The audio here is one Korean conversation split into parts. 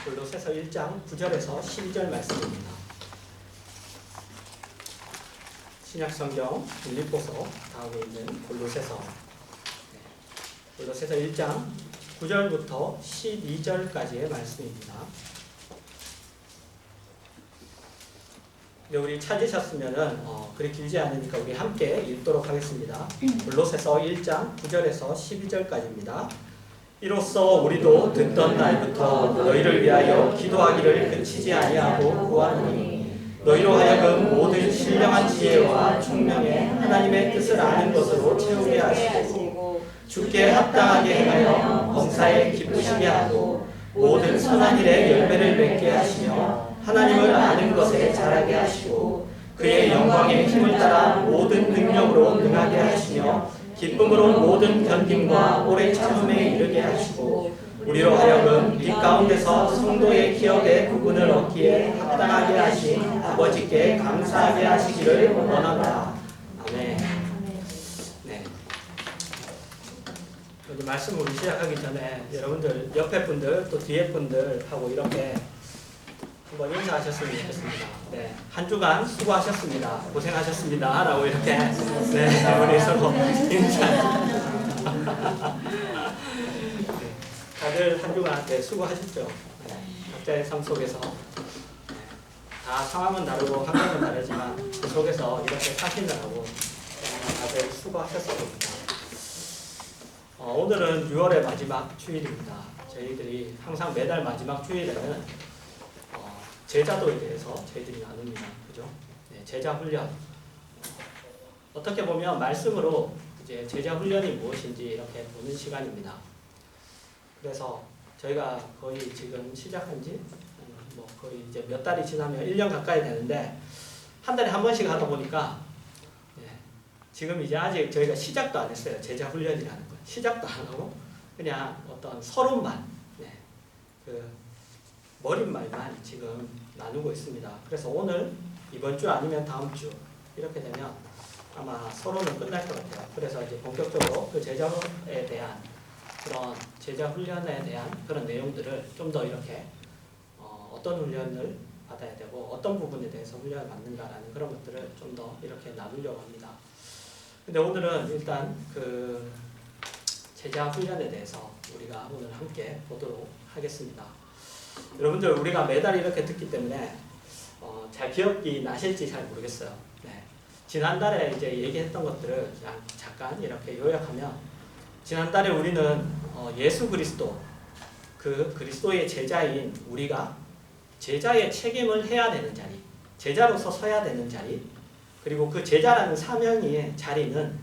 골로새서 1장 9절에서 12절 말씀입니다. 신약성경 빌립보서 다음에 있는 골로새서 1장 9절부터 12절까지의 말씀입니다. 우리 찾으셨으면은 그리 길지 않으니까 우리 함께 읽도록 하겠습니다. 골로새서 1장 9절에서 12절까지입니다. 이로써 우리도 듣던 날부터 너희를 위하여 기도하기를 그치지 아니하고 구하노니 너희로 하여금 모든 신령한 지혜와 총명에 하나님의 뜻을 아는 것으로 채우게 하시고 주께 합당하게 행하여 범사에 기쁘시게 하고 모든 선한 일에 열매를 맺게 하시며 하나님을 아는 것에 자라게 하시고 그의 영광의 힘을 따라 모든 능력으로 능하게 하시며 기쁨으로 모든 견딤과 오래 참음에 이르게 하시고 우리로 하여금 빛 가운데서 성도의 기업의 부분을 얻기에 합당하게 하신 아버지께 감사하게 하시기를 원합니다. 아멘. 네. 여기 말씀을 시작하기 전에 여러분들 옆에 분들 또 뒤에 분들하고 이렇게 한번 인사하셨으면 좋겠습니다. 네, 한 주간 수고하셨습니다. 고생하셨습니다. 라고 이렇게 우리 서로 인사. 다들 한 주간 수고하셨죠. 각자의 삶 속에서 다 상황은 다르고 환경은 다르지만 그 속에서 이렇게 사시느라고 다들 수고하셨습니다. 오늘은 6월의 마지막 주일입니다. 저희들이 항상 매달 마지막 주일에는 제자도에 대해서 저희들이 나눕니다. 그죠? 네, 제자 훈련. 어떻게 보면 말씀으로 이제 제자 훈련이 무엇인지 이렇게 보는 시간입니다. 그래서 저희가 거의 지금 시작한 지 거의 이제 몇 달이 지나면 1년 가까이 되는데 한 달에 한 번씩 하다 보니까 지금 이제 아직 저희가 시작도 안 했어요. 제자 훈련이라는 거. 시작도 안 하고 그냥 어떤 서론만 그 머릿말만 지금 나누고 있습니다. 그래서 오늘 이번 주 아니면 다음 주 이렇게 되면 아마 서론은 끝날 것 같아요. 그래서 이제 본격적으로 그 제자에 대한 그런 제자 훈련에 대한 그런 내용들을 좀 더 이렇게 어떤 훈련을 받아야 되고 어떤 부분에 대해서 훈련을 받는가라는 그런 것들을 좀 더 이렇게 나누려고 합니다. 근데 오늘은 일단 그 제자 훈련에 대해서 우리가 오늘 함께 보도록 하겠습니다. 여러분들 우리가 매달 이렇게 듣기 때문에 잘 기억이 나실지 잘 모르겠어요. 네. 지난달에 이제 얘기했던 것들을 그냥 잠깐 이렇게 요약하면 지난달에 우리는 예수 그리스도 그 그리스도의 제자인 우리가 제자의 책임을 해야 되는 자리, 제자로서 서야 되는 자리, 그리고 그 제자라는 사명의 자리는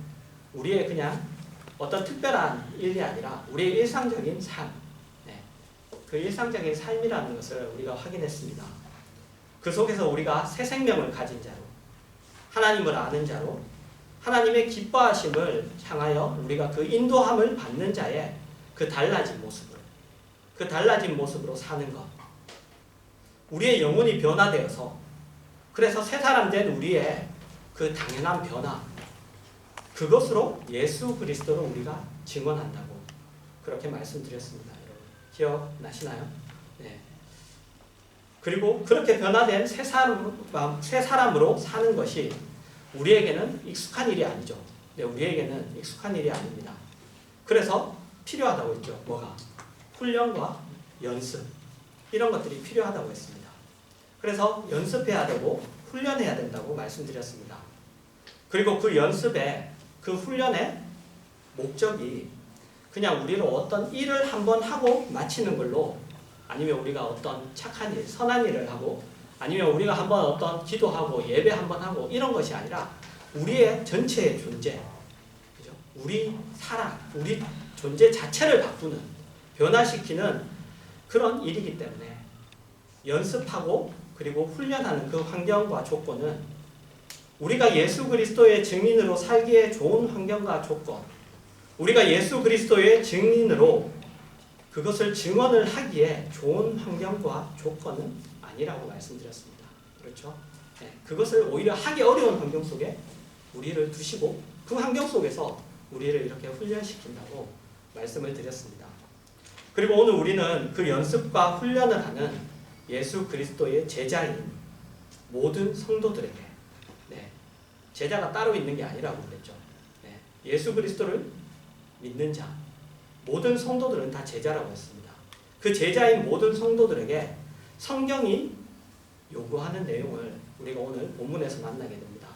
우리의 그냥 어떤 특별한 일이 아니라 우리의 일상적인 삶, 그 일상적인 삶이라는 것을 우리가 확인했습니다. 그 속에서 우리가 새 생명을 가진 자로, 하나님을 아는 자로, 하나님의 기뻐하심을 향하여 우리가 그 인도함을 받는 자의 그 달라진 모습으로 사는 것. 우리의 영혼이 변화되어서 그래서 새 사람 된 우리의 그 당연한 변화, 그것으로 예수 그리스도를 우리가 증언한다고 그렇게 말씀드렸습니다. 기억나시나요? 네. 그리고 그렇게 변화된 새 사람으로 사는 것이 우리에게는 익숙한 일이 아니죠. 네, 우리에게는 익숙한 일이 아닙니다. 그래서 필요하다고 했죠. 뭐가? 훈련과 연습. 이런 것들이 필요하다고 했습니다. 그래서 연습해야 되고 훈련해야 된다고 말씀드렸습니다. 그리고 그 연습에, 그 훈련의 목적이 그냥 우리로 어떤 일을 한번 하고 마치는 걸로, 아니면 우리가 어떤 착한 일, 선한 일을 하고, 아니면 우리가 한번 어떤 기도하고 예배 한번 하고 이런 것이 아니라 우리의 전체의 존재, 그죠? 우리 살아, 우리 존재 자체를 바꾸는, 변화시키는 그런 일이기 때문에 연습하고 그리고 훈련하는 그 환경과 조건은 우리가 예수 그리스도의 증인으로 살기에 좋은 환경과 조건, 우리가 예수 그리스도의 증인으로 그것을 증언을 하기에 좋은 환경과 조건은 아니라고 말씀드렸습니다. 그렇죠? 네, 그것을 오히려 하기 어려운 환경 속에 우리를 두시고 그 환경 속에서 우리를 이렇게 훈련시킨다고 말씀을 드렸습니다. 그리고 오늘 우리는 그 연습과 훈련을 하는 예수 그리스도의 제자인 모든 성도들에게, 네, 제자가 따로 있는 게 아니라고 그랬죠. 네, 예수 그리스도를 믿는 자, 모든 성도들은 다 제자라고 했습니다. 그 제자인 모든 성도들에게 성경이 요구하는 내용을 우리가 오늘 본문에서 만나게 됩니다.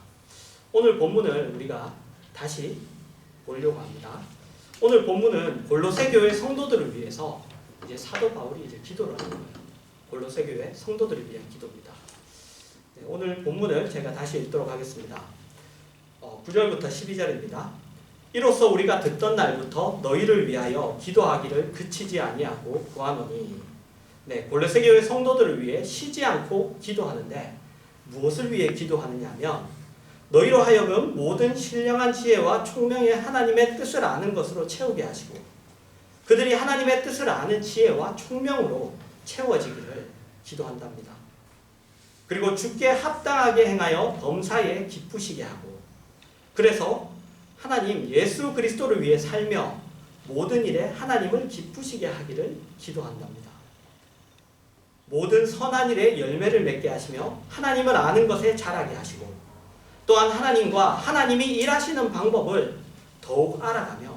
오늘 본문을 우리가 다시 보려고 합니다. 오늘 본문은 골로새 교회 성도들을 위해서 이제 사도 바울이 이제 기도를 하는 거예요. 골로새 교회 성도들을 위한 기도입니다. 네, 오늘 본문을 제가 다시 읽도록 하겠습니다. 9절부터 12절입니다. 이로써 우리가 듣던 날부터 너희를 위하여 기도하기를 그치지 아니하고 구하노니. 네, 골로새 교회 성도들을 위해 쉬지 않고 기도하는데 무엇을 위해 기도하느냐면 너희로 하여금 모든 신령한 지혜와 총명의 하나님의 뜻을 아는 것으로 채우게 하시고 그들이 하나님의 뜻을 아는 지혜와 총명으로 채워지기를 기도한답니다. 그리고 주께 합당하게 행하여 범사에 기쁘시게 하고 그래서 하나님 예수 그리스도를 위해 살며 모든 일에 하나님을 기쁘시게 하기를 기도한답니다. 모든 선한 일에 열매를 맺게 하시며 하나님을 아는 것에 자라게 하시고 또한 하나님과 하나님이 일하시는 방법을 더욱 알아가며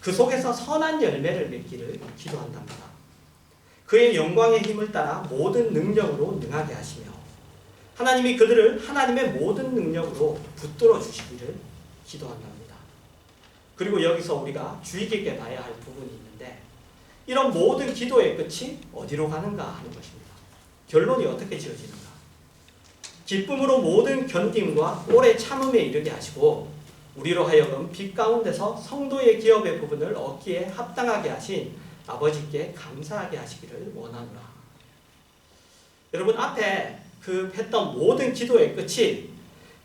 그 속에서 선한 열매를 맺기를 기도한답니다. 그의 영광의 힘을 따라 모든 능력으로 능하게 하시며 하나님이 그들을 하나님의 모든 능력으로 붙들어 주시기를 기도한답니다. 그리고 여기서 우리가 주의 깊게 봐야 할 부분이 있는데 이런 모든 기도의 끝이 어디로 가는가 하는 것입니다. 결론이 어떻게 지어지는가? 기쁨으로 모든 견딤과 오래 참음에 이르게 하시고 우리로 하여금 빛 가운데서 성도의 기업의 부분을 얻기에 합당하게 하신 아버지께 감사하게 하시기를 원하노라. 여러분 앞에 그 했던 모든 기도의 끝이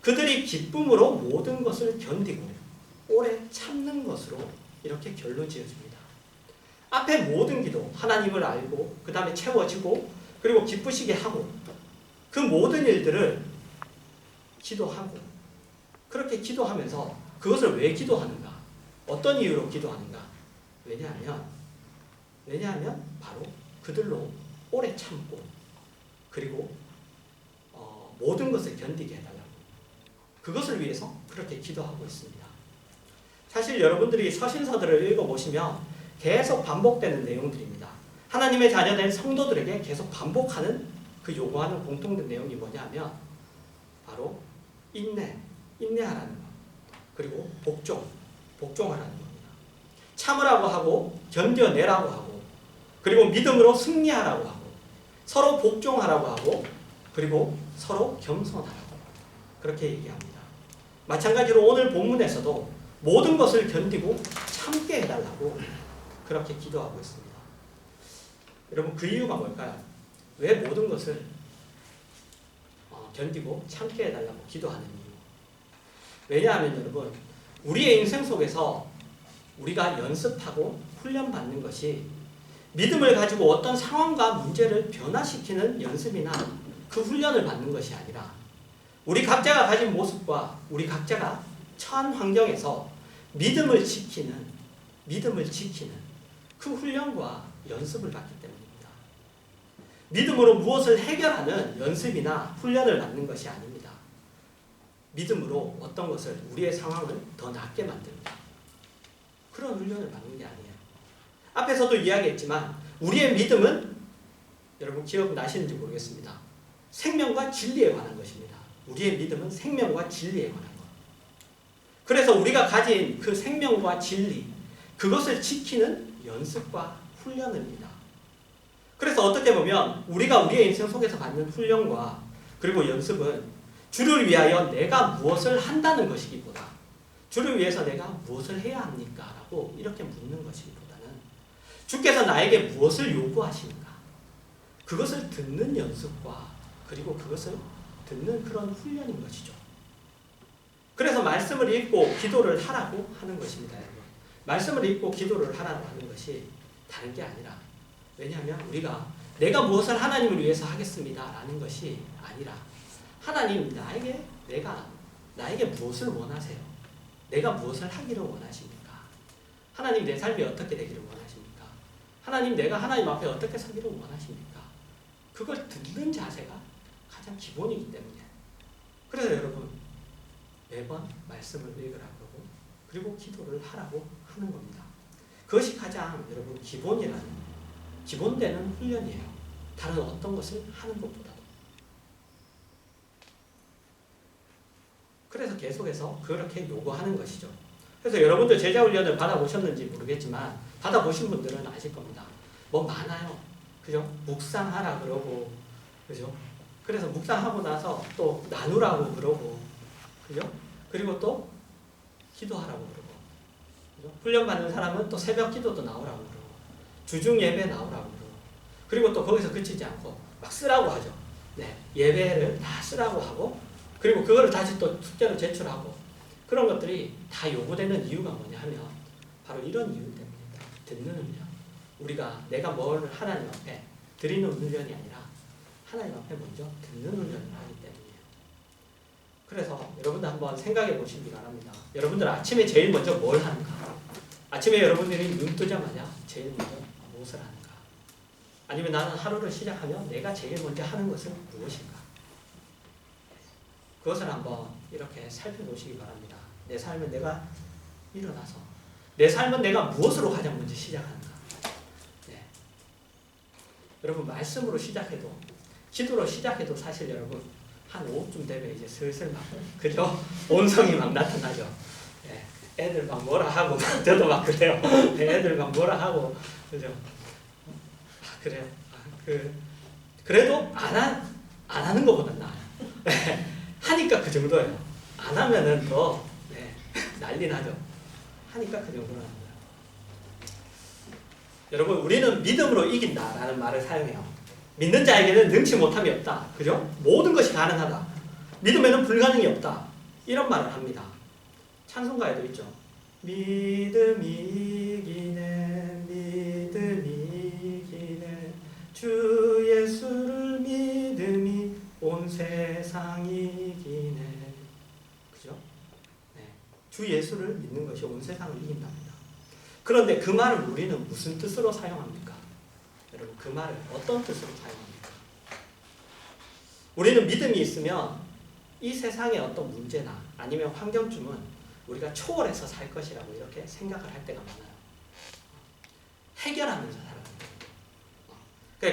그들이 기쁨으로 모든 것을 견디고 오래 참는 것으로 이렇게 결론 지어집니다. 앞에 모든 기도, 하나님을 알고 그 다음에 채워지고 그리고 기쁘시게 하고 그 모든 일들을 기도하고 그렇게 기도하면서 그것을 왜 기도하는가? 어떤 이유로 기도하는가? 왜냐하면 바로 그들로 오래 참고 그리고 모든 것을 견디게 해달라고 그것을 위해서 그렇게 기도하고 있습니다. 사실 여러분들이 서신서들을 읽어보시면 계속 반복되는 내용들입니다. 하나님의 자녀된 성도들에게 계속 반복하는 그 요구하는 공통된 내용이 뭐냐면 바로 인내하라는 것 그리고 복종하라는 겁니다. 참으라고 하고 견뎌내라고 하고 그리고 믿음으로 승리하라고 하고 서로 복종하라고 하고 그리고 서로 겸손하라고 그렇게 얘기합니다. 마찬가지로 오늘 본문에서도 모든 것을 견디고 참게 해달라고 그렇게 기도하고 있습니다. 여러분 그 이유가 뭘까요? 왜 모든 것을 견디고 참게 해달라고 기도하는 이유? 왜냐하면 여러분 우리의 인생 속에서 우리가 연습하고 훈련받는 것이 믿음을 가지고 어떤 상황과 문제를 변화시키는 연습이나 그 훈련을 받는 것이 아니라 우리 각자가 가진 모습과 우리 각자가 처한 환경에서 믿음을 지키는 그 훈련과 연습을 받기 때문입니다. 믿음으로 무엇을 해결하는 연습이나 훈련을 받는 것이 아닙니다. 믿음으로 어떤 것을 우리의 상황을 더 낫게 만듭니다. 그런 훈련을 받는 게 아니에요. 앞에서도 이야기했지만 우리의 믿음은 여러분 기억나시는지 모르겠습니다. 생명과 진리에 관한 것입니다. 우리의 믿음은 생명과 진리에 관한 것. 그래서 우리가 가진 그 생명과 진리 그것을 지키는 연습과 훈련입니다. 그래서 어떻게 보면 우리가 우리의 인생 속에서 받는 훈련과 그리고 연습은 주를 위하여 내가 무엇을 한다는 것이기보다 주를 위해서 내가 무엇을 해야 합니까? 라고 이렇게 묻는 것이기보다는 주께서 나에게 무엇을 요구하시는가? 그것을 듣는 연습과 그리고 그것을 듣는 그런 훈련인 것이죠. 그래서 말씀을 읽고 기도를 하라고 하는 것입니다. 여러분. 말씀을 읽고 기도를 하라고 하는 것이 다른 게 아니라 왜냐하면 우리가 내가 무엇을 하나님을 위해서 하겠습니다 라는 것이 아니라 하나님 나에게 무엇을 원하세요? 내가 무엇을 하기를 원하십니까? 하나님 내 삶이 어떻게 되기를 원하십니까? 하나님, 내가 하나님 앞에 어떻게 서기를 원하십니까? 그걸 듣는 자세가 가장 기본이기 때문에. 그래서 여러분 매번 말씀을 읽으라고 그리고 기도를 하라고 하는 겁니다. 그것이 가장 여러분 기본되는 훈련이에요. 다른 어떤 것을 하는 것보다도. 그래서 계속해서 그렇게 요구하는 것이죠. 그래서 여러분들 제자훈련을 받아보셨는지 모르겠지만 받아보신 분들은 아실 겁니다. 뭐 많아요. 그죠? 묵상하라 그러고, 그죠? 그래서 묵상하고 나서 또 나누라고 그러고, 그죠? 그리고 또 기도하라고 그러고, 그죠? 훈련받는 사람은 또 새벽 기도도 나오라고 그러고, 주중 예배 나오라고 그러고, 그리고 또 거기서 그치지 않고 막 쓰라고 하죠. 네, 예배를 다 쓰라고 하고, 그리고 그거를 다시 또 숙제로 제출하고, 그런 것들이 다 요구되는 이유가 뭐냐 하면 바로 이런 이유 때문입니다. 듣는 훈련. 우리가 내가 뭘 하나님 앞에 드리는 훈련이 아니라 하나님 앞에 먼저 듣는 훈련을 하기 때문이에요. 그래서 여러분들 한번 생각해 보시기 바랍니다. 여러분들 아침에 제일 먼저 뭘 하는가? 아침에 여러분들이 눈 뜨자마자 제일 먼저 무엇을 하는가? 아니면 나는 하루를 시작하면 내가 제일 먼저 하는 것은 무엇인가? 그것을 한번 이렇게 살펴보시기 바랍니다. 내 삶은 내가 일어나서 내 삶은 내가 무엇으로 가장 먼저 시작하는가? 네. 여러분 말씀으로 시작해도 기도로 시작해도 사실 여러분 한 오후쯤 되면 이제 슬슬 막 그죠? 온성이 막 나타나죠. 네. 애들 막 뭐라 하고 저도 막 그래요. 네, 애들 막 뭐라 하고 그죠? 그래요. 그래도 안 하는 것보다 나아요. 네. 하니까 그 정도예요. 안 하면은 더 네, 난리 나죠. 하니까 그 정도는 하는 거예요. 여러분 우리는 믿음으로 이긴다라는 말을 사용해요. 믿는 자에게는 능치 못함이 없다. 그죠? 모든 것이 가능하다. 믿음에는 불가능이 없다. 이런 말을 합니다. 찬송가에도 있죠. 믿음이 이기네 믿음이 이기네 주 예수를 믿음이 온 세상이 이기네. 그죠? 네. 주 예수를 믿는 것이 온 세상을 이긴답니다. 그런데 그 말을 우리는 무슨 뜻으로 사용합니까? 여러분 그 말을 어떤 뜻으로 사용합니까? 우리는 믿음이 있으면 이 세상의 어떤 문제나 아니면 환경쯤은 우리가 초월해서 살 것이라고 이렇게 생각을 할 때가 많아요. 해결하면서 살아갑니다.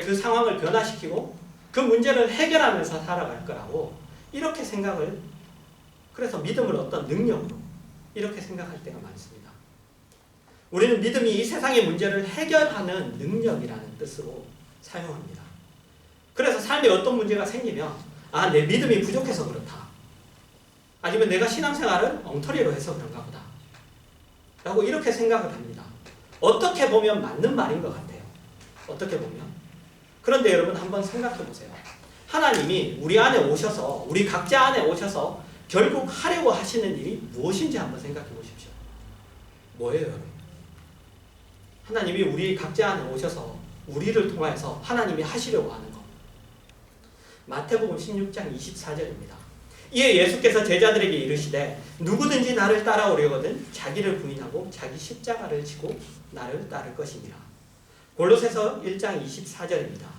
그 상황을 변화시키고 그 문제를 해결하면서 살아갈 거라고 이렇게 생각을, 그래서 믿음을 어떤 능력으로 이렇게 생각할 때가 많습니다. 우리는 믿음이 이 세상의 문제를 해결하는 능력이라는 뜻으로 사용합니다. 그래서 삶에 어떤 문제가 생기면 내 믿음이 부족해서 그렇다. 아니면 내가 신앙생활을 엉터리로 해서 그런가 보다. 라고 이렇게 생각을 합니다. 어떻게 보면 맞는 말인 것 같아요. 어떻게 보면. 그런데 여러분 한번 생각해 보세요. 하나님이 우리 안에 오셔서, 우리 각자 안에 오셔서 결국 하려고 하시는 일이 무엇인지 한번 생각해 보십시오. 뭐예요, 여러분? 하나님이 우리 각자 안에 오셔서 우리를 통해서 하나님이 하시려고 하는 것. 마태복음 16장 24절입니다. 이에 예수께서 제자들에게 이르시되 누구든지 나를 따라오려거든 자기를 부인하고 자기 십자가를 지고 나를 따를 것이니라. 골로새서 1장 24절입니다.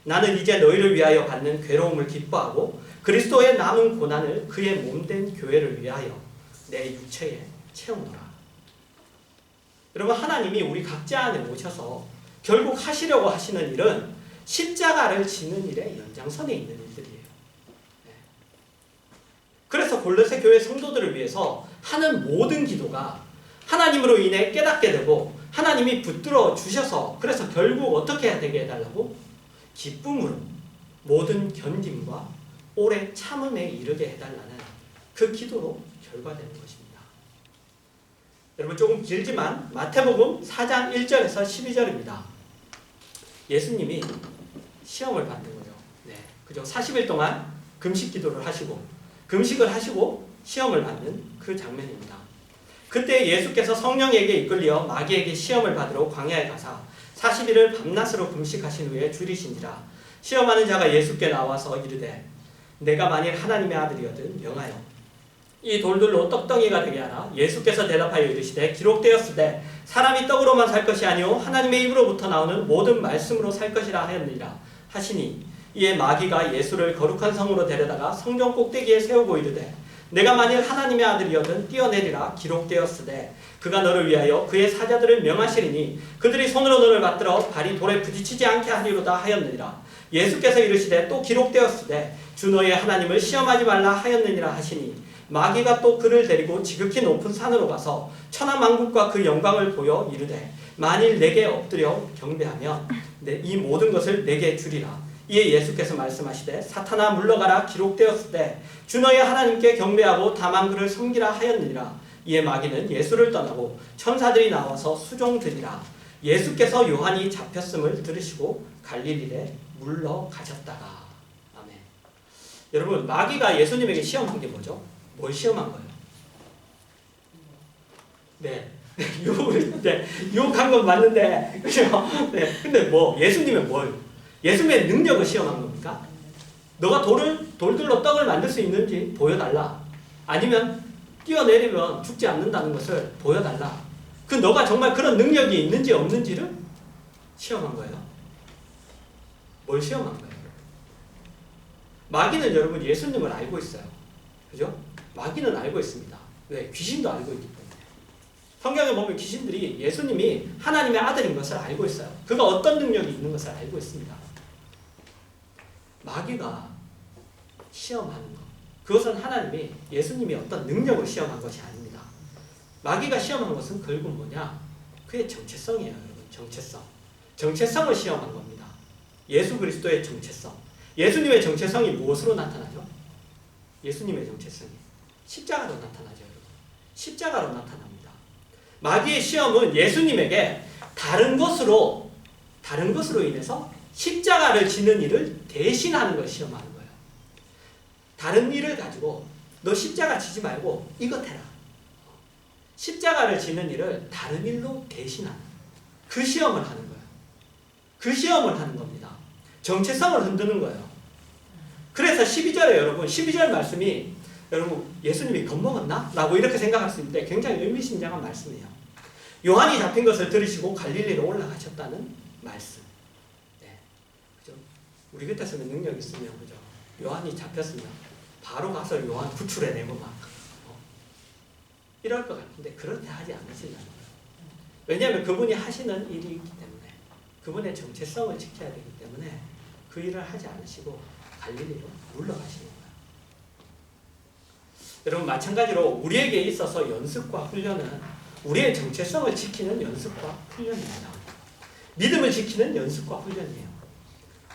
나는 이제 너희를 위하여 받는 괴로움을 기뻐하고 그리스도의 남은 고난을 그의 몸된 교회를 위하여 내 육체에 채우노라. 여러분 하나님이 우리 각자 안에 오셔서 결국 하시려고 하시는 일은 십자가를 지는 일의 연장선에 있는 일들이에요. 그래서 골로새 교회 성도들을 위해서 하는 모든 기도가 하나님으로 인해 깨닫게 되고 하나님이 붙들어 주셔서 그래서 결국 어떻게 되게 해달라고? 기쁨으로 모든 견딤과 오래 참음에 이르게 해달라는 그 기도로 결과되는 것입니다. 여러분 조금 길지만 마태복음 4장 1절에서 12절입니다. 예수님이 시험을 받는 거죠. 네, 그죠? 40일 동안 금식 기도를 하시고 금식을 하시고 시험을 받는 그 장면입니다. 그때 예수께서 성령에게 이끌려 마귀에게 시험을 받으러 광야에 가사 40일을 밤낮으로 금식하신 후에 줄이신지라. 시험하는 자가 예수께 나와서 이르되 내가 만일 하나님의 아들이거든 명하여 이 돌들로 떡덩이가 되게 하라. 예수께서 대답하여 이르시되 기록되었으되 사람이 떡으로만 살 것이 아니요 하나님의 입으로부터 나오는 모든 말씀으로 살 것이라 하였느니라 하시니 이에 마귀가 예수를 거룩한 성으로 데려다가 성전 꼭대기에 세우고 이르되 내가 만일 하나님의 아들이거든 뛰어내리라. 기록되었으되 그가 너를 위하여 그의 사자들을 명하시리니 그들이 손으로 너를 받들어 발이 돌에 부딪히지 않게 하리로다 하였느니라. 예수께서 이르시되 또 기록되었으되 주 너의 하나님을 시험하지 말라 하였느니라 하시니 마귀가 또 그를 데리고 지극히 높은 산으로 가서 천하만국과 그 영광을 보여 이르되 만일 내게 엎드려 경배하면 이 모든 것을 내게 주리라. 이에 예수께서 말씀하시되 사탄아 물러가라. 기록되었으되 주 너의 하나님께 경배하고 다만 그를 섬기라 하였느니라. 이에 마귀는 예수를 떠나고 천사들이 나와서 수종드리라. 예수께서 요한이 잡혔음을 들으시고 갈릴리에 물러가셨다가. 아멘. 여러분, 마귀가 예수님에게 시험한 게 뭐죠? 뭘 시험한 거예요? 네. 유혹한 건 맞는데, 그죠? 네. 근데 예수님은 뭘? 예수님의 능력을 시험한 겁니까? 너가 돌들로 떡을 만들 수 있는지 보여달라. 아니면 뛰어내리면 죽지 않는다는 것을 보여달라. 너가 정말 그런 능력이 있는지 없는지를 시험한 거예요. 뭘 시험한 거예요? 마귀는 여러분 예수님을 알고 있어요. 그죠? 마귀는 알고 있습니다. 왜? 귀신도 알고 있기 때문에. 성경에 보면 귀신들이 예수님이 하나님의 아들인 것을 알고 있어요. 그가 어떤 능력이 있는 것을 알고 있습니다. 마귀가 시험하는 것, 그것은 하나님이 예수님이 어떤 능력을 시험한 것이 아닙니다. 마귀가 시험한 것은 결국 뭐냐? 그의 정체성이에요. 여러분, 정체성. 정체성을 시험한 겁니다. 예수 그리스도의 정체성. 예수님의 정체성이 무엇으로 나타나죠? 예수님의 정체성이 십자가로 나타나죠. 여러분. 십자가로 나타납니다. 마귀의 시험은 예수님에게 다른 것으로 인해서 십자가를 지는 일을 대신하는 걸 시험하는 거예요. 다른 일을 가지고 너 십자가 지지 말고 이것 해라. 십자가를 지는 일을 다른 일로 대신하는 그 시험을 하는 거예요. 그 시험을 하는 겁니다. 정체성을 흔드는 거예요. 그래서 12절에 여러분 12절 말씀이 여러분 예수님이 겁먹었나? 라고 이렇게 생각할 수 있는데 굉장히 의미심장한 말씀이에요. 요한이 잡힌 것을 들으시고 갈릴리로 올라가셨다는 말씀. 네. 그죠? 우리 같았으면 능력 있으면 그죠? 요한이 잡혔으면 바로 가서 요한 구출해내고 막 이럴 것 같은데 그렇게 하지 않으시려는 거예요. 왜냐하면 그분이 하시는 일이 있기 때문에 그분의 정체성을 지켜야 되기 때문에 그 일을 하지 않으시고 갈릴리로 물러가시는 거예요. 여러분 마찬가지로 우리에게 있어서 연습과 훈련은 우리의 정체성을 지키는 연습과 훈련입니다. 믿음을 지키는 연습과 훈련이에요.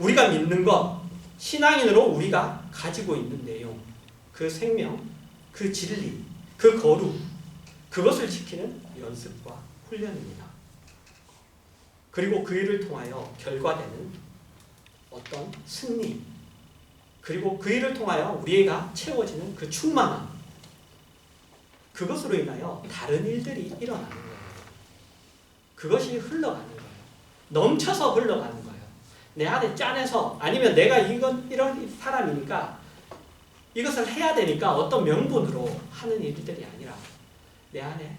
우리가 믿는 것, 신앙인으로 우리가 가지고 있는 내용, 그 생명, 그 진리, 그 거룩, 그것을 지키는 연습과 훈련입니다. 그리고 그 일을 통하여 결과되는 어떤 승리, 그리고 그 일을 통하여 우리가 채워지는 그 충만함, 그것으로 인하여 다른 일들이 일어나는 거예요. 그것이 흘러가는 거예요. 넘쳐서 흘러가는 거예요. 내 안에 짠해서 아니면 내가 이런 사람이니까 이것을 해야 되니까 어떤 명분으로 하는 일들이 아니라 내 안에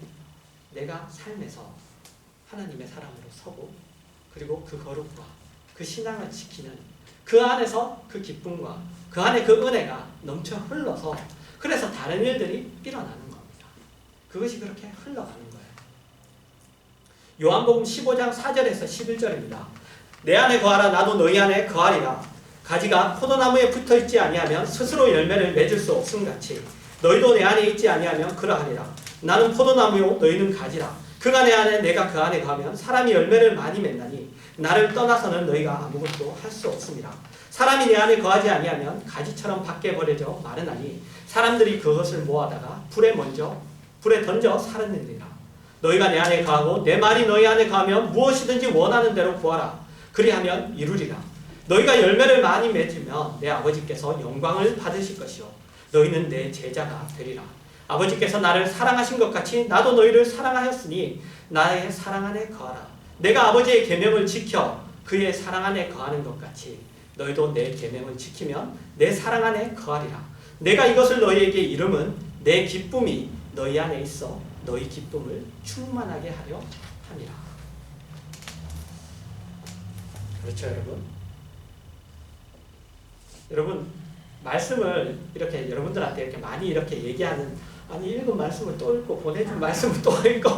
내가 삶에서 하나님의 사람으로 서고 그리고 그 거룩과 그 신앙을 지키는 그 안에서 그 기쁨과 그 안에 그 은혜가 넘쳐 흘러서 그래서 다른 일들이 일어나는 겁니다. 그것이 그렇게 흘러가는 거예요. 요한복음 15장 4절에서 11절입니다. 내 안에 거하라 나도 너희 안에 거하리라. 가지가 포도나무에 붙어있지 아니하면 스스로 열매를 맺을 수 없음같이 너희도 내 안에 있지 아니하면 그러하리라. 나는 포도나무요 너희는 가지라. 그가 내 안에 내가 그 안에 가면 사람이 열매를 많이 맺나니 나를 떠나서는 너희가 아무것도 할 수 없습니다. 사람이 내 안에 거하지 아니하면 가지처럼 밖에 버려져 마르나니 사람들이 그것을 모아다가 불에 던져 살아내리라. 너희가 내 안에 거하고 내 말이 너희 안에 거하면 무엇이든지 원하는 대로 구하라. 그리하면 이루리라. 너희가 열매를 많이 맺으면 내 아버지께서 영광을 받으실 것이요 너희는 내 제자가 되리라. 아버지께서 나를 사랑하신 것 같이 나도 너희를 사랑하였으니 나의 사랑 안에 거하라. 내가 아버지의 계명을 지켜 그의 사랑 안에 거하는 것 같이 너희도 내 계명을 지키면 내 사랑 안에 거하리라. 내가 이것을 너희에게 이름은 내 기쁨이 너희 안에 있어 너희 기쁨을 충만하게 하려 함이라. 그렇죠, 여러분? 여러분, 말씀을 이렇게 여러분들한테 이렇게 많이 이렇게 얘기하는, 아니 읽은 말씀을 또 읽고 보내준 말씀을 또 읽고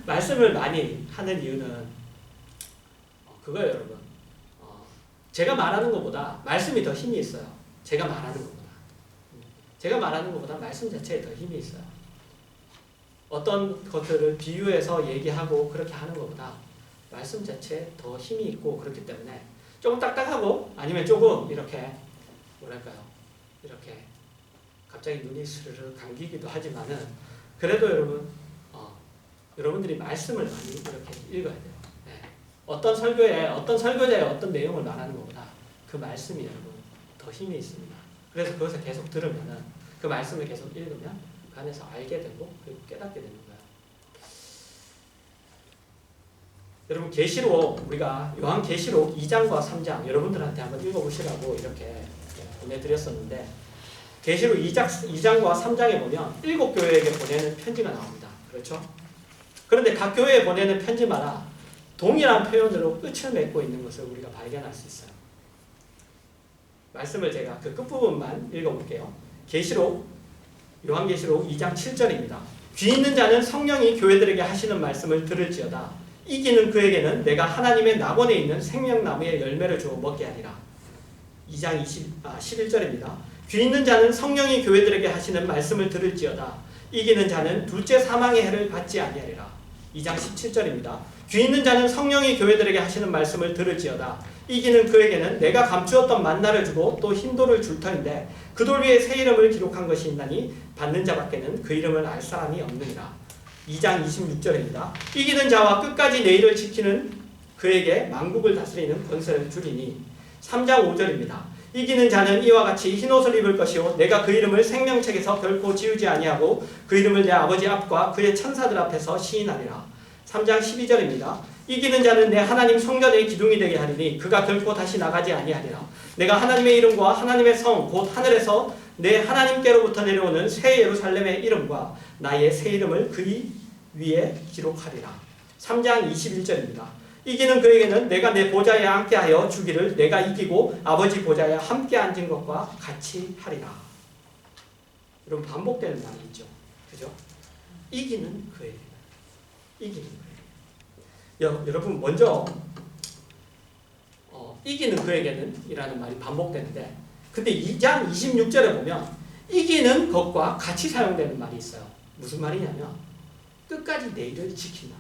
말씀을 많이 하는 이유는 그거예요, 여러분. 제가 말하는 것보다 말씀이 더 힘이 있어요. 제가 말하는 것보다 말씀 자체에 더 힘이 있어요. 어떤 것들을 비유해서 얘기하고 그렇게 하는 것보다 말씀 자체에 더 힘이 있고, 그렇기 때문에 조금 딱딱하고 아니면 조금 이렇게 뭐랄까요, 이렇게 갑자기 눈이 스르르 감기기도 하지만은, 그래도 여러분 여러분들이 말씀을 많이 이렇게 읽어야 돼요. 네. 어떤 설교자의 어떤 내용을 말하는 것보다 그 말씀이 여러분 더 힘이 있습니다. 그래서 그것을 계속 들으면은, 그 말씀을 계속 읽으면 그 안에서 알게 되고 그리고 깨닫게 되는 거예요. 여러분, 계시록, 우리가 요한계시록 2장과 3장 여러분들한테 한번 읽어보시라고 이렇게 보내드렸었는데, 계시록 2장과 3장에 보면 7교회에게 보내는 편지가 나옵니다. 그렇죠? 그런데 각 교회에 보내는 편지마다 동일한 표현으로 끝을 맺고 있는 것을 우리가 발견할 수 있어요. 말씀을 제가 그 끝부분만 읽어볼게요. 요한계시록 2장 7절입니다. 귀 있는 자는 성령이 교회들에게 하시는 말씀을 들을지어다. 이기는 그에게는 내가 하나님의 낙원에 있는 생명나무의 열매를 주어 먹게 하리라. 2장 11절입니다. 귀 있는 자는 성령이 교회들에게 하시는 말씀을 들을지어다. 이기는 자는 둘째 사망의 해를 받지 아니하리라. 2장 17절입니다. 귀 있는 자는 성령이 교회들에게 하시는 말씀을 들을지어다. 이기는 그에게는 내가 감추었던 만나를 주고 또 흰돌을 줄 터인데 그 돌 위에 새 이름을 기록한 것이 있나니 받는 자밖에는 그 이름을 알 사람이 없느니라. 2장 26절입니다. 이기는 자와 끝까지 내 일을 지키는 그에게 만국을 다스리는 권세를 주리니. 3장 5절입니다. 이기는 자는 이와 같이 흰옷을 입을 것이요 내가 그 이름을 생명책에서 결코 지우지 아니하고 그 이름을 내 아버지 앞과 그의 천사들 앞에서 시인하리라. 3장 12절입니다. 이기는 자는 내 하나님 성전의 기둥이 되게 하리니 그가 결코 다시 나가지 아니하리라. 내가 하나님의 이름과 하나님의 성 곧 하늘에서 내 하나님께로부터 내려오는 새 예루살렘의 이름과 나의 새 이름을 그 위에 기록하리라. 3장 21절입니다. 이기는 그에게는 내가 내 보좌에 앉게하여 주기를 내가 이기고 아버지 보좌에 함께 앉은 것과 같이 하리라. 여러분, 반복되는 말이 있죠. 그죠? 이기는 그에게는. 이기는 그에게는. 여러분, 먼저 이기는 그에게는 이라는 말이 반복되는데, 근데 2장 26절에 보면 이기는 것과 같이 사용되는 말이 있어요. 무슨 말이냐면 끝까지 내 일을 지킨다.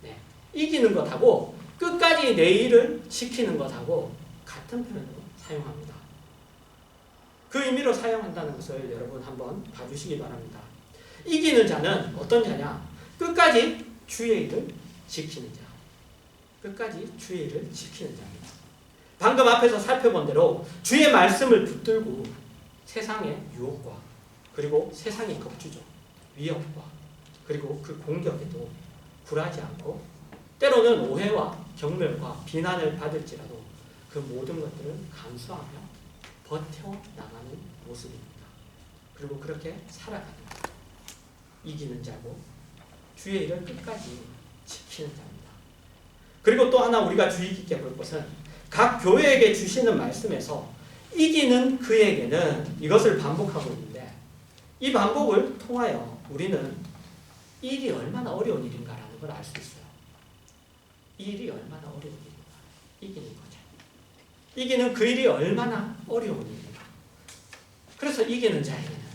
네. 이기는 것하고 끝까지 내 일을 지키는 것하고 같은 표현으로 사용합니다. 그 의미로 사용한다는 것을 여러분 한번 봐주시기 바랍니다. 이기는 자는 어떤 자냐? 끝까지 주의 일을 지키는 자. 끝까지 주의 일을 지키는 자입니다. 방금 앞에서 살펴본 대로 주의 말씀을 붙들고 세상의 유혹과 그리고 세상의 겁주죠. 위협과 그리고 그 공격에도 굴하지 않고 때로는 오해와 경멸과 비난을 받을지라도 그 모든 것들을 감수하며 버텨나가는 모습입니다. 그리고 그렇게 살아가는 이기는 자고 주의 일을 끝까지 지키는 자입니다. 그리고 또 하나 우리가 주의 깊게 볼 것은 각 교회에게 주시는 말씀에서 이기는 그에게는 이것을 반복하고 있는데, 이 반복을 통하여 우리는 이 일이 얼마나 어려운 일인가라는 걸 알 수 있어요. 이 일이 얼마나 어려운 일인가. 이기는 거죠. 이기는 그 일이 얼마나 어려운 일인가. 그래서 이기는 자에게는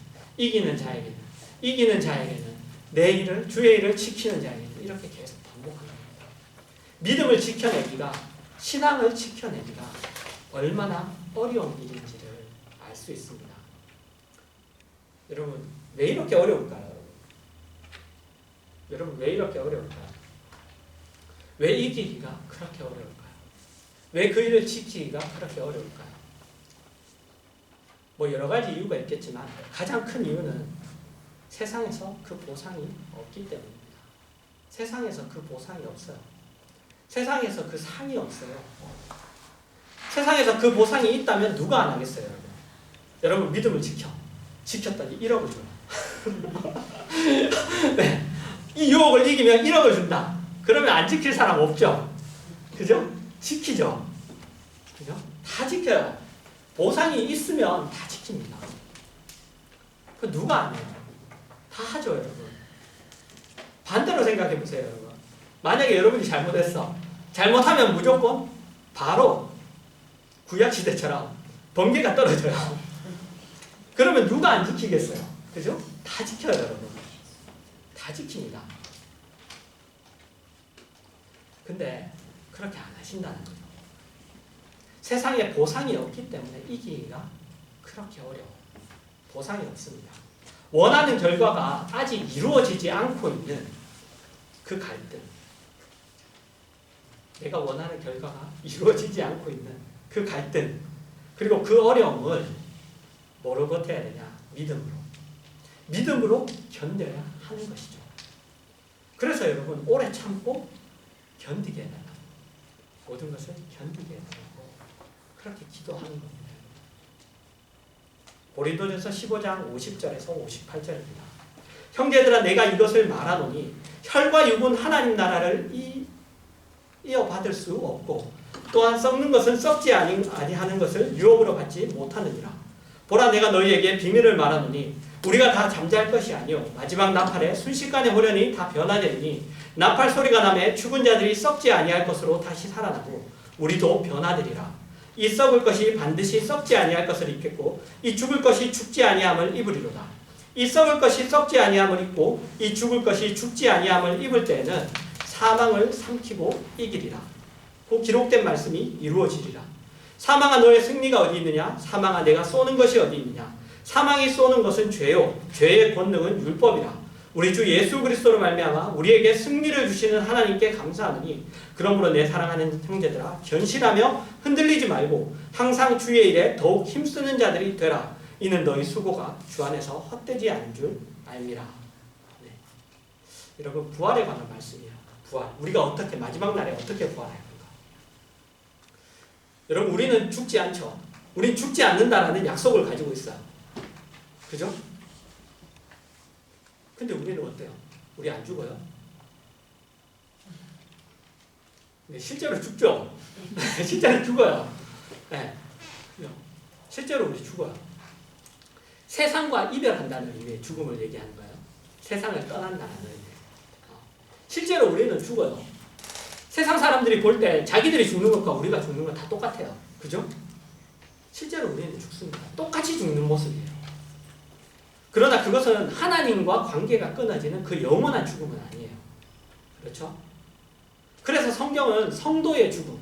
내 일을, 주의 일을 지키는 자에게는 이렇게 계속 반복하는 겁니다. 믿음을 지켜내기가, 신앙을 지켜내기가 얼마나 어려운 일인지를 알 수 있습니다. 여러분, 왜 이렇게 어려울까요? 여러분, 왜 이렇게 어려울까요? 왜 이기기가 그렇게 어려울까요? 왜 그 일을 지키기가 그렇게 어려울까요? 뭐 여러 가지 이유가 있겠지만 가장 큰 이유는 세상에서 그 보상이 없기 때문입니다. 세상에서 그 보상이 없어요. 세상에서 그 상이 없어요. 세상에서 그 보상이 있다면 누가 안 하겠어요, 여러분? 여러분, 믿음을 지켰더니 잃어버리고 네. 이 유혹을 이기면 1억을 준다. 그러면 안 지킬 사람 없죠? 그죠? 지키죠? 그죠? 다 지켜요. 보상이 있으면 다 지킵니다. 그 누가 안 해요? 다 하죠, 여러분. 반대로 생각해 보세요, 여러분. 만약에 여러분이 잘못했어. 잘못하면 무조건 바로 구약시대처럼 번개가 떨어져요. 그러면 누가 안 지키겠어요? 그죠? 다 지켜요, 여러분. 다 지킵니다. 근데 그렇게 안 하신다는 거죠. 세상에 보상이 없기 때문에 이기기가 그렇게 어려워. 보상이 없습니다. 원하는 결과가 아직 이루어지지 않고 있는 그 갈등. 내가 원하는 결과가 이루어지지 않고 있는 그 갈등. 그리고 그 어려움을 뭐로 버텨야 되냐? 믿음으로. 믿음으로 견뎌야 하는 것이죠. 그래서 여러분 오래 참고 견디게 해달라고. 모든 것을 견디게 해달라고 그렇게 기도하는 겁니다. 고린도전서 15장 50절에서 58절입니다. 형제들아 내가 이것을 말하노니 혈과 육은 하나님 나라를 이어받을 수 없고 또한 썩는 것은 썩지 아니하는 것을 유업으로 받지 못하느니라. 보라 내가 너희에게 비밀을 말하노니 우리가 다 잠잘 것이 아니요 마지막 나팔에 순식간에 호련히 다 변화되니 나팔 소리가 나매 죽은 자들이 썩지 아니할 것으로 다시 살아나고 우리도 변화되리라. 이 썩을 것이 반드시 썩지 아니할 것을 입겠고 이 죽을 것이 죽지 아니함을 입으리로다. 이 썩을 것이 썩지 아니함을 입고 이 죽을 것이 죽지 아니함을 입을 때에는 사망을 삼키고 이기리라. 그 기록된 말씀이 이루어지리라. 사망아 너의 승리가 어디 있느냐? 사망아 내가 쏘는 것이 어디 있느냐? 사망이 쏘는 것은 죄요 죄의 권능은 율법이라. 우리 주 예수 그리스도로 말미암아 우리에게 승리를 주시는 하나님께 감사하느니 그러므로 내 사랑하는 형제들아 견실하며 흔들리지 말고 항상 주의 일에 더욱 힘쓰는 자들이 되라. 이는 너희 수고가 주 안에서 헛되지 않은 줄 알미라. 네. 여러분 부활에 관한 말씀이에요. 부활. 우리가 어떻게 마지막 날에 어떻게 부활해야 할까? 여러분 우리는 죽지 않죠. 우린 죽지 않는다라는 약속을 가지고 있어요. 그죠? 근데 우리는 어때요? 우리 안 죽어요? 네, 실제로 죽죠? 실제로 죽어요. 네. 실제로 우리 죽어요. 세상과 이별한다는 의미의 죽음을 얘기하는 거예요. 세상을 떠난다는 의미. 실제로 우리는 죽어요. 세상 사람들이 볼 때 자기들이 죽는 것과 우리가 죽는 건 다 똑같아요. 그죠? 실제로 우리는 죽습니다. 똑같이 죽는 모습이에요. 그러나 그것은 하나님과 관계가 끊어지는 그 영원한 죽음은 아니에요. 그렇죠? 그래서 성경은 성도의 죽음,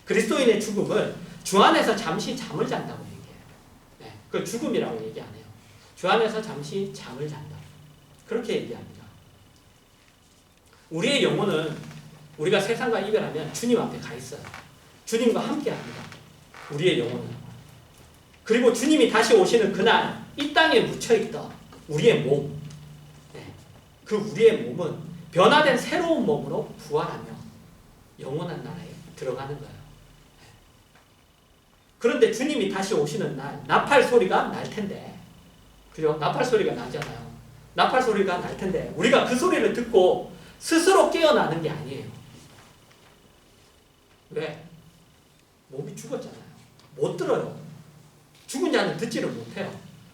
그리스도인의 죽음을 주 안에서 잠시 잠을 잔다고 얘기해요. 네, 그 죽음이라고 얘기 안 해요. 주 안에서 잠시 잠을 잔다. 그렇게 얘기합니다. 우리의 영혼은 우리가 세상과 이별하면 주님 앞에 가 있어요. 주님과 함께 합니다. 우리의 영혼은. 그리고 주님이 다시 오시는 그날 이 땅에 묻혀있던 우리의 몸, 네, 그 우리의 몸은 변화된 새로운 몸으로 부활하며 영원한 나라에 들어가는 거예요. 네. 그런데 주님이 다시 오시는 날 나팔 소리가 날 텐데, 그죠? 나팔 소리가 나잖아요. 나팔 소리가 날 텐데 우리가 그 소리를 듣고 스스로 깨어나는 게 아니에요. 왜? 몸이 죽었잖아요. 못 들어요. 죽은 자는 듣지를 못해요.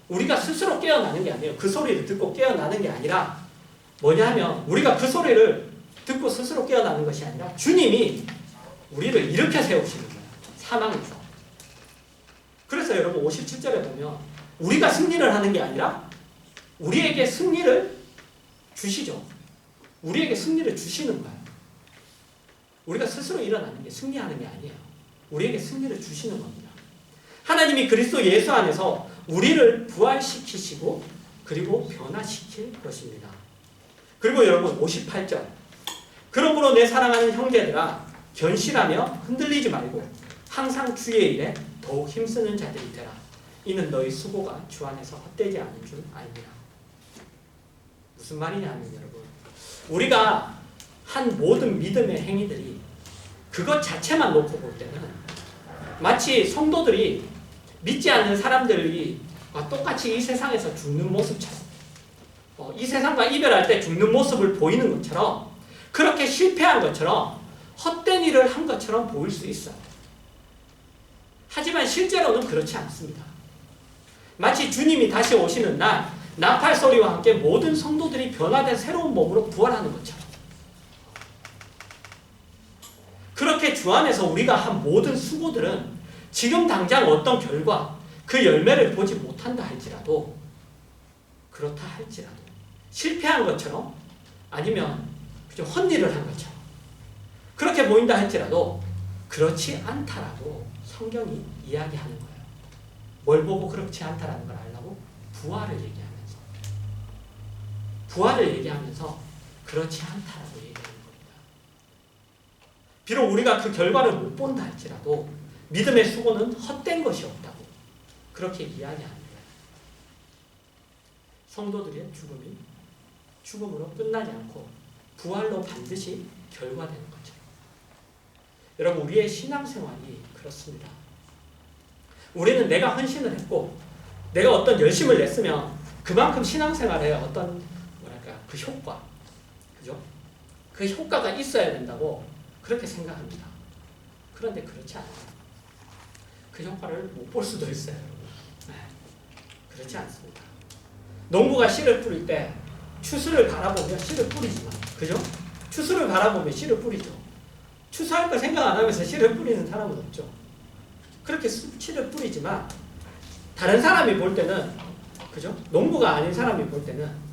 우리가 스스로 깨어나는 게 아니에요. 그 소리를 듣고 깨어나는 게 아니라 뭐냐 하면 우리가 그 소리를 듣고 스스로 깨어나는 것이 아니라 주님이 우리를 일으켜 세우시는 거예요. 사망에서. 그래서 여러분 57절에 보면 우리가 승리를 하는 게 아니라 우리에게 승리를 주시죠. 우리에게 승리를 주시는 거예요. 우리가 스스로 일어나는 게 승리하는 게 아니에요. 우리에게 승리를 주시는 겁니다. 하나님이 그리스도 예수 안에서 우리를 부활시키시고 그리고 변화시킬 것입니다. 그리고 여러분 58절 그러므로 내 사랑하는 형제들아 견실하며 흔들리지 말고 항상 주의 일에 더욱 힘쓰는 자들이 되라. 이는 너희 수고가 주 안에서 헛되지 않은 줄 알미라. 무슨 말이냐면 여러분 우리가 한 모든 믿음의 행위들이 그것 자체만 놓고 볼 때는 마치 성도들이 믿지 않는 사람들과 똑같이 이 세상에서 죽는 모습처럼 이 세상과 이별할 때 죽는 모습을 보이는 것처럼 그렇게 실패한 것처럼 헛된 일을 한 것처럼 보일 수 있어요. 하지만 실제로는 그렇지 않습니다. 마치 주님이 다시 오시는 날 나팔 소리와 함께 모든 성도들이 변화된 새로운 몸으로 부활하는 것처럼 그렇게 주 안에서 우리가 한 모든 수고들은 지금 당장 어떤 결과 그 열매를 보지 못한다 할지라도 그렇다 할지라도 실패한 것처럼 아니면 그저 헛일을 한 것처럼 그렇게 보인다 할지라도 그렇지 않다라고 성경이 이야기하는 거예요. 뭘 보고 그렇지 않다라는 걸 알라고? 부활을 얘기하면서 그렇지 않다라고 얘기하는 겁니다. 비록 우리가 그 결과를 못 본다 할지라도 믿음의 수고는 헛된 것이 없다고 그렇게 이야기하는 거예요. 성도들의 죽음이 죽음으로 끝나지 않고 부활로 반드시 결과되는 거죠. 여러분, 우리의 신앙생활이 그렇습니다. 우리는 내가 헌신을 했고 내가 어떤 열심을 냈으면 그만큼 신앙생활에 어떤 그 효과, 그죠? 그 효과가 있어야 된다고 그렇게 생각합니다. 그런데 그렇지 않아요. 그 효과를 못 볼 수도 있어요. 네. 그렇지 않습니다. 농부가 씨를 뿌릴 때 추수를 바라보며 씨를 뿌리지만, 그죠? 추수를 바라보며 씨를 뿌리죠. 추수할 거 생각 안 하면서 씨를 뿌리는 사람은 없죠. 그렇게 씨를 뿌리지만 다른 사람이 볼 때는, 그죠? 농부가 아닌 사람이 볼 때는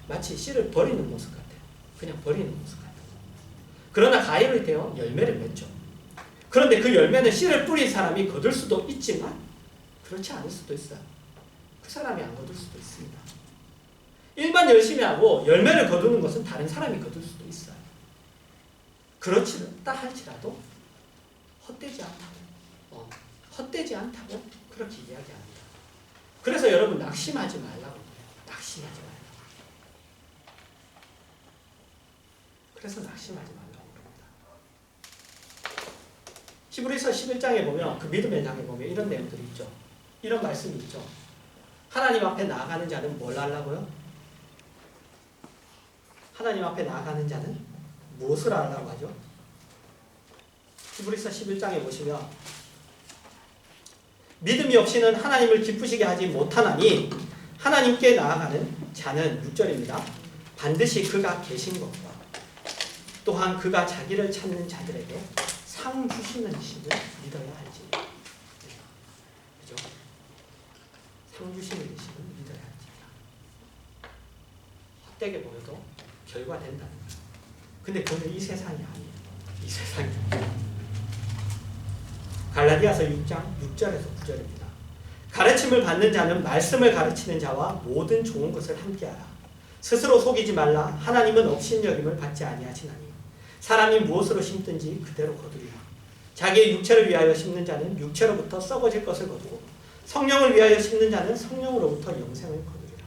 마치 씨를 버리는 모습 같아요. 그냥 버리는 모습 같아요. 그러나 가열이 되어 열매를 맺죠. 그런데 그 열매는 씨를 뿌린 사람이 거둘 수도 있지만 그렇지 않을 수도 있어요. 그 사람이 안 거둘 수도 있습니다. 일반 열심히 하고 열매를 거두는 것은 다른 사람이 거둘 수도 있어요. 그렇지 않다 할지라도 헛되지 않다고 그렇게 이야기합니다. 그래서 여러분 낙심하지 말라고 해요. 낙심하지 말라고. 그래서 낙심하지 말라고 합니다. 히브리서 11장에 보면 그 믿음의 장에 보면 이런 내용들이 있죠. 이런 말씀이 있죠. 하나님 앞에 나아가는 자는 뭘 하려고요? 하나님 앞에 나아가는 자는 무엇을 하려고 하죠? 히브리서 11장에 보시면 믿음이 없이는 하나님을 기쁘시게 하지 못하나니 하나님께 나아가는 자는 6절입니다. 반드시 그가 계신 것과 또한 그가 자기를 찾는 자들에게 상 주시는 이심을 믿어야 할지. 그죠? 상 주시는 이심을 믿어야 할지. 헛되게 보여도 결과된다는 거예요. 근데 그건 이 세상이 아니에요. 이 세상이 아니에요. 갈라디아서 6장 6절에서 9절입니다. 가르침을 받는 자는 말씀을 가르치는 자와 모든 좋은 것을 함께하라. 스스로 속이지 말라. 하나님은 업신여김을 받지 아니하시나니 사람이 무엇으로 심든지 그대로 거두리라. 자기의 육체를 위하여 심는 자는 육체로부터 썩어질 것을 거두고 성령을 위하여 심는 자는 성령으로부터 영생을 거두리라.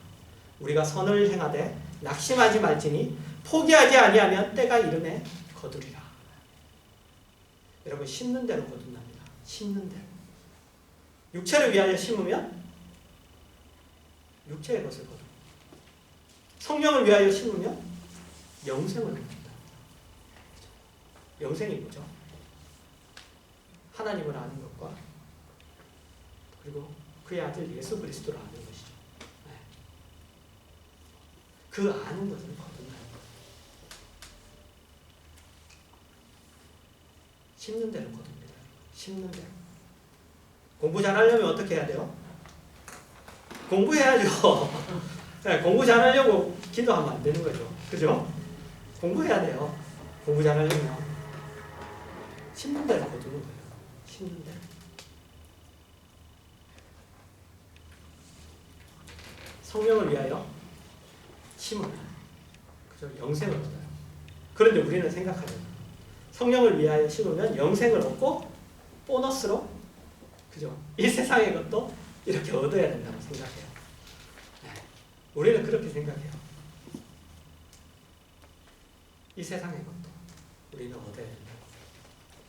우리가 선을 행하되 낙심하지 말지니 포기하지 아니하면 때가 이름에 거두리라. 여러분, 심는 대로 거둔답니다. 심는 대로. 육체를 위하여 심으면 육체의 것을 거두고 성령을 위하여 심으면 영생을 거둔다. 영생이 뭐죠? 하나님을 아는 것과 그리고 그의 아들 예수 그리스도를 아는 것이죠. 네. 그 아는 것을 거둔다는 거예요. 심는 대로 거둡니다. 심는 대로. 공부 잘하려면 어떻게 해야 돼요? 공부해야죠. 네, 공부 잘하려고 기도하면 안 되는 거죠. 그죠? 공부해야 돼요. 공부 잘하려면 심는 대로 거두는 거예요. 심는 대로. 성령을 위하여 심으면 그죠? 영생을 얻어요. 그런데 우리는 생각하죠. 성령을 위하여 심으면 영생을 얻고 보너스로, 그죠? 이 세상의 것도 이렇게 얻어야 된다고 생각해요. 네. 우리는 그렇게 생각해요. 이 세상의 것도 우리는 얻어야 된다고.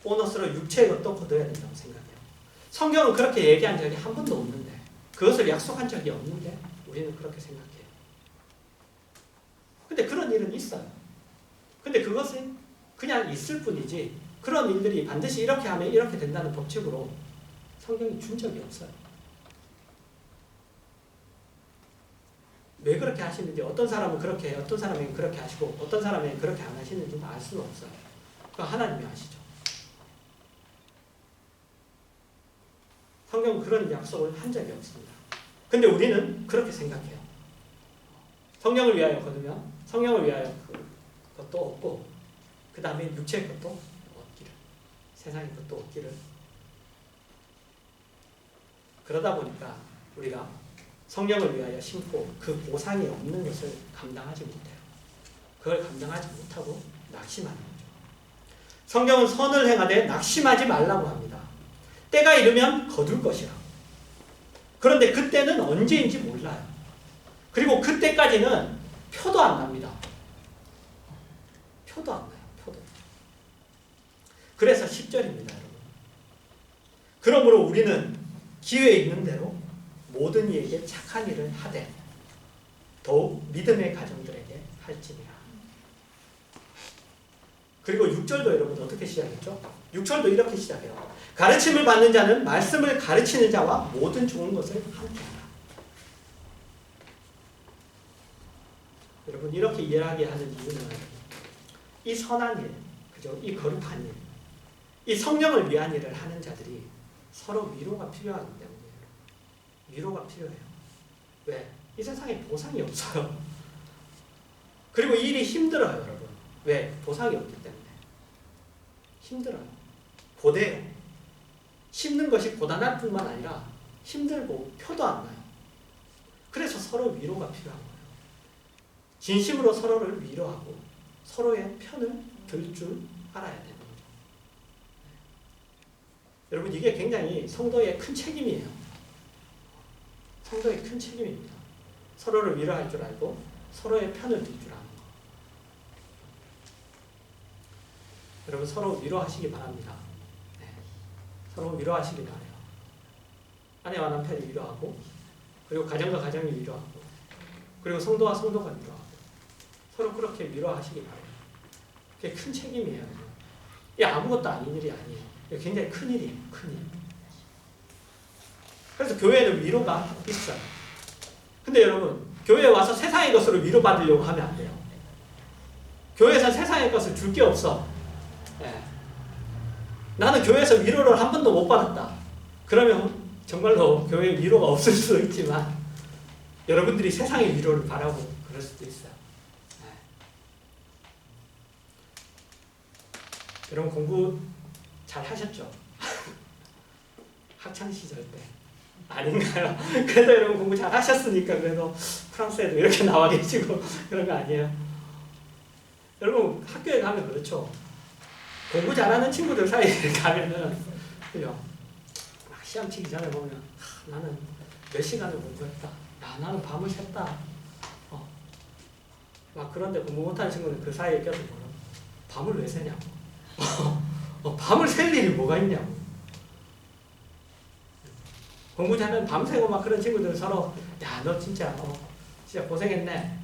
보너스로 육체의 것도 거둬야 된다고 생각해요. 성경은 그렇게 얘기한 적이 한 번도 없는데, 그것을 약속한 적이 없는데 우리는 그렇게 생각해요. 근데 그런 일은 있어요. 근데 그것은 그냥 있을 뿐이지 그런 일들이 반드시 이렇게 하면 이렇게 된다는 법칙으로 성경이 준 적이 없어요. 왜 그렇게 하시는지, 어떤 사람은 그렇게 해요, 어떤 사람은 그렇게 하시고 어떤 사람은 그렇게 안 하시는지 알 수는 없어요. 그건 하나님이 아시죠. 성경은 그런 약속을 한 적이 없습니다. 근데 우리는 그렇게 생각해요. 성령을 위하여 거두면 성령을 위하여 그것도 얻고 그 다음에 육체의 것도 얻기를, 세상의 것도 얻기를. 그러다 보니까 우리가 성령을 위하여 심고 그 보상이 없는 것을 감당하지 못해요. 그걸 감당하지 못하고 낙심하는 거죠. 성경은 선을 행하되 낙심하지 말라고 합니다. 때가 이르면 거둘 것이라. 그런데 그때는 언제인지 몰라요. 그리고 그때까지는 표도 안 납니다. 표도 안 나요. 표도. 그래서 10절입니다, 여러분. 그러므로 우리는 기회 있는 대로 모든 이에게 착한 일을 하되 더욱 믿음의 가정들에게 할지니라. 그리고 6절도 여러분 어떻게 시작했죠? 6절도 이렇게 시작해요. 가르침을 받는 자는 말씀을 가르치는 자와 모든 좋은 것을 함께하라. 여러분 이렇게 이야기하는 이유는 이 선한 일, 그죠? 이 거룩한 일, 이 성령을 위한 일을 하는 자들이 서로 위로가 필요하기 때문이에요. 위로가 필요해요. 왜? 이 세상에 보상이 없어요. 그리고 이 일이 힘들어요, 여러분. 왜? 보상이 없기 때문에. 힘들어요. 고대요. 심는 것이 고단할 뿐만 아니라 힘들고 표도 안 나요. 그래서 서로 위로가 필요한 거예요. 진심으로 서로를 위로하고 서로의 편을 들 줄 알아야 되는 거죠. 여러분 이게 굉장히 성도의 큰 책임이에요. 성도의 큰 책임입니다. 서로를 위로할 줄 알고 서로의 편을 들 줄 아는 거. 여러분 서로 위로하시기 바랍니다. 네. 서로 위로하시기 바라요. 아내와 남편이 위로하고 그리고 가정과 가정이 위로하고 그리고 성도와 성도가 위로하고 서로 그렇게 위로하시기 바라요. 그게 큰 책임이에요. 이게 아무것도 아닌 일이 아니에요. 이게 굉장히 큰 일이에요. 큰 일. 그래서 교회에는 위로가 있어요. 근데 여러분 교회에 와서 세상의 것으로 위로받으려고 하면 안 돼요. 교회에서 세상의 것을 줄 게 없어. 네. 나는 교회에서 위로를 한 번도 못 받았다. 그러면 정말로 교회에 위로가 없을 수도 있지만 여러분들이 세상의 위로를 바라고 그럴 수도 있어요. 네. 여러분 공부 잘 하셨죠? 학창시절 때. 아닌가요? 그래도 여러분 공부 잘 하셨으니까 그래도 프랑스에도 이렇게 나와 계시고 그런 거 아니에요? 여러분 학교에 가면 그렇죠. 공부 잘하는 친구들 사이에 가면은 그죠? 막 시험 치기 전에 보면 나는 몇 시간을 공부했다. 야 나는 밤을 샜다. 막 그런데 공부 못하는 친구는 그 사이에 껴서 뭐라 밤을 왜 새냐고. 밤을 샐 일이 뭐가 있냐고. 공부 잘하면 밤새고 막 그런 친구들은 서로 야 너 진짜 진짜 고생했네.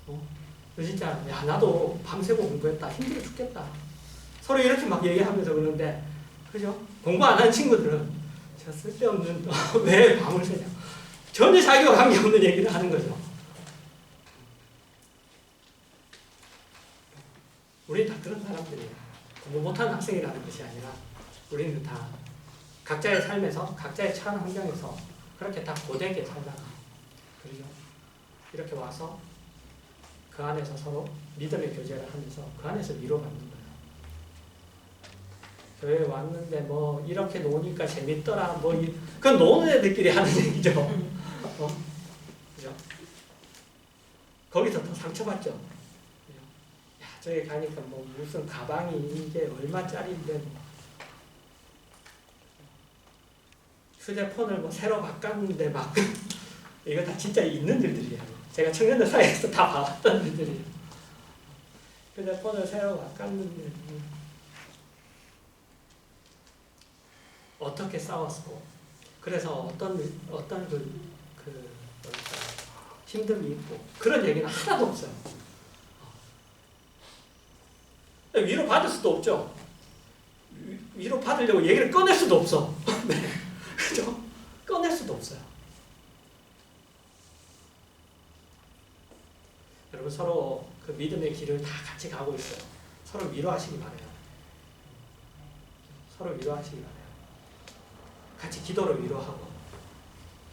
너 진짜 야 나도 밤새고 공부했다. 힘들어 죽겠다. 서로 이렇게 막 얘기하면서 그러는데 그죠? 공부 안 하는 친구들은 저 쓸데없는 왜 밤을 새냐. 전혀 자기와 관계없는 얘기를 하는 거죠. 우리는 다 그런 사람들이에요. 공부 못하는 학생이라는 것이 아니라 우리는 다 각자의 삶에서 각자의 처한 환경에서 그렇게 다 고되게 살다가 그리고 이렇게 와서 그 안에서 서로 믿음의 교제를 하면서 그 안에서 위로받는 거예요. 교회에 왔는데 뭐 이렇게 노니까 재밌더라 뭐 그건 노는 애들끼리 하는 얘기죠. 그죠? 거기서 더 상처받죠. 야 저기 가니까 뭐 무슨 가방이 이게 얼마짜리인데 뭐. 휴대폰을 뭐 새로 바꿨는데 막 이거 다 진짜 있는 일들이에요. 제가 청년들 사이에서 다 봐왔던 일들이에요. 휴대폰을 새로 바꿨는데 어떻게 싸웠고 그래서 어떤 힘듦이 있고 그런 얘기는 하나도 없어요. 위로 받을 수도 없죠. 위로 받으려고 얘기를 꺼낼 수도 없어. 네. 그죠? 꺼낼 수도 없어요. 여러분 서로 그 믿음의 길을 다 같이 가고 있어요. 서로 위로하시기 바래요. 서로 위로하시기 바래요. 같이 기도로 위로하고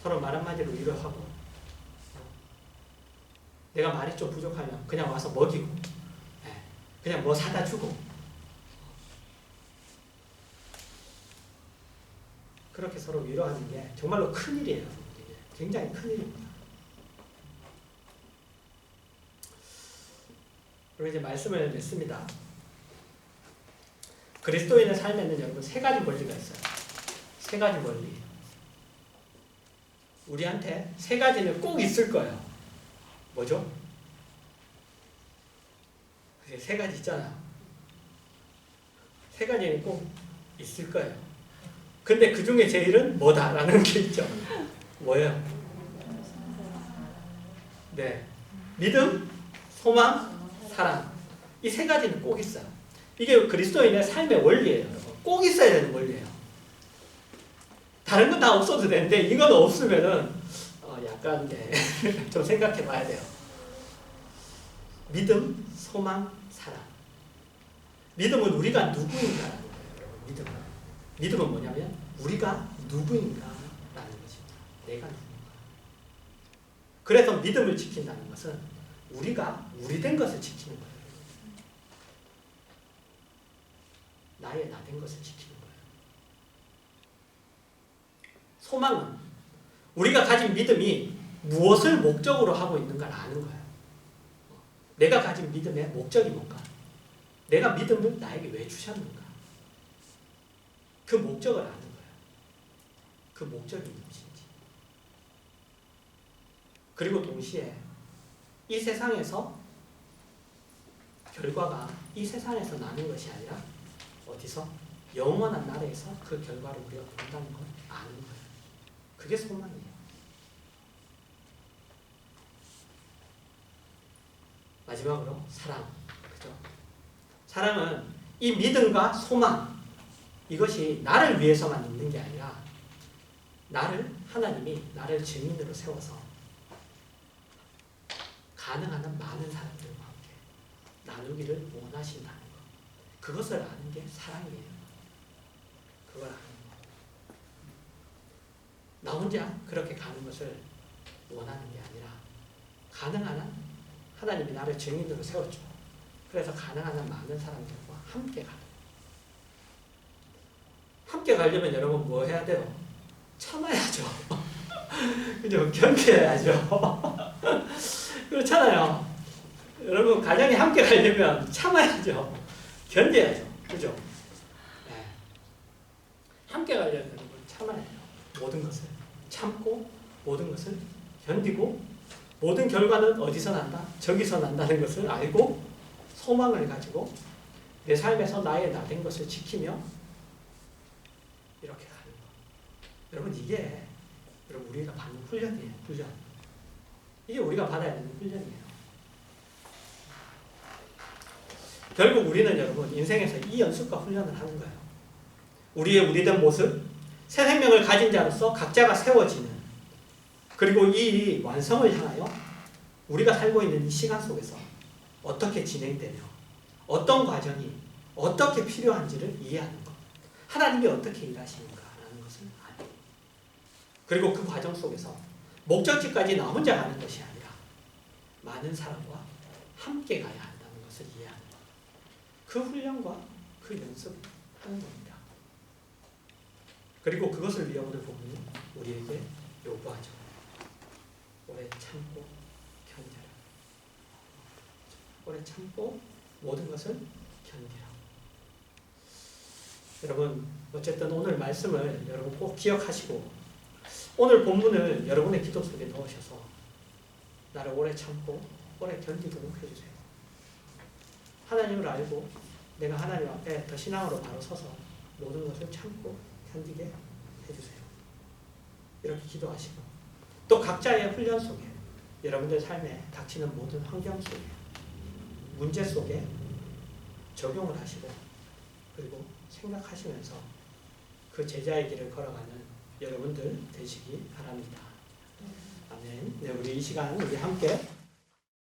서로 말 한마디로 위로하고 내가 말이 좀 부족하면 그냥 와서 먹이고 그냥 뭐 사다 주고 그렇게 서로 위로하는 게 정말로 큰일이에요. 굉장히 큰일입니다. 그리고 이제 말씀을 맺습니다. 그리스도인의 삶에는 여러분 세 가지 권리가 있어요. 세 가지 권리. 우리한테 세 가지는 꼭 있을 거예요. 뭐죠? 세 가지 있잖아요. 세 가지는 꼭 있을 거예요. 근데 그 중에 제일은 뭐다라는 게 있죠. 뭐예요? 네. 믿음, 소망, 사랑. 이 세 가지는 꼭 있어요. 이게 그리스도인의 삶의 원리예요. 꼭 있어야 되는 원리예요. 다른 건 다 없어도 되는데 이건 없으면은 약간 좀 생각해 봐야 돼요. 믿음, 소망, 사랑. 믿음은 우리가 누구인가라는 거예요. 믿음은 뭐냐면 우리가 누구인가라는 것입니다. 내가 누구인가. 그래서 믿음을 지킨다는 것은 우리가 우리된 것을 지키는 거예요. 나의 나된 것을 지키는 거예요. 소망은 우리가 가진 믿음이 무엇을 목적으로 하고 있는가를 아는 거예요. 내가 가진 믿음의 목적이 뭔가? 내가 믿음을 나에게 왜 주셨는가? 그 목적을 아는 거예요. 그 목적이 무엇인지. 그리고 동시에 이 세상에서 결과가 이 세상에서 나는 것이 아니라 어디서? 영원한 나라에서 그 결과를 우리가 본다는 걸 아는 거예요. 그게 소망이에요. 마지막으로 사랑. 그죠? 사랑은 이 믿음과 소망 이것이 나를 위해서만 있는 게 아니라 하나님이 나를 증인으로 세워서 가능한 한 많은 사람들과 함께 나누기를 원하신다는 것. 그것을 아는 게 사랑이에요. 그걸 아는 거. 나 혼자 그렇게 가는 것을 원하는 게 아니라 가능한 한 하나님이 나를 증인으로 세웠죠. 그래서 가능한 한 많은 사람들과 함께 가는. 함께 가려면 여러분 뭐 해야 돼요? 참아야죠. 그죠? 견뎌야죠. 그렇잖아요. 여러분 가정이 함께 가려면 참아야죠. 견뎌야죠. 그죠? 네. 함께 가려면 여러분 참아야 돼요. 모든 것을 참고 모든 것을 견디고 모든 결과는 어디서 난다? 저기서 난다는 것을 알고 소망을 가지고 내 삶에서 나의 나된 것을 지키며 이렇게 가는 거. 여러분 이게 여러분 우리가 받는 훈련이에요. 훈련. 이게 우리가 받아야 되는 훈련이에요. 결국 우리는 여러분 인생에서 이 연습과 훈련을 하는 거예요. 우리의 우리된 모습, 새 생명을 가진 자로서 각자가 세워지는 그리고 이 완성을 향하여 우리가 살고 있는 이 시간 속에서 어떻게 진행되며 어떤 과정이 어떻게 필요한지를 이해하는 것. 하나님이 어떻게 일하시는가라는 것을 아는. 그리고 그 과정 속에서 목적지까지 나 혼자 가는 것이 아니라 많은 사람과 함께 가야 한다는 것을 이해하는 것. 그 훈련과 그 연습하는 겁니다. 그리고 그것을 위해 오늘 본문이 우리에게 요구하죠. 오래 참고 견뎌라. 오래 참고 모든 것을 견디라. 여러분 어쨌든 오늘 말씀을 여러분 꼭 기억하시고 오늘 본문을 여러분의 기도 속에 넣으셔서 나를 오래 참고 오래 견디도록 해주세요. 하나님을 알고 내가 하나님 앞에 더 신앙으로 바로 서서 모든 것을 참고 견디게 해주세요. 이렇게 기도하시고 또 각자의 훈련 속에 여러분들 삶에 닥치는 모든 환경 속에 문제 속에 적용을 하시고 그리고 생각하시면서 그 제자의 길을 걸어가는 여러분들 되시기 바랍니다. 아멘. 네, 우리 이 시간 우리 함께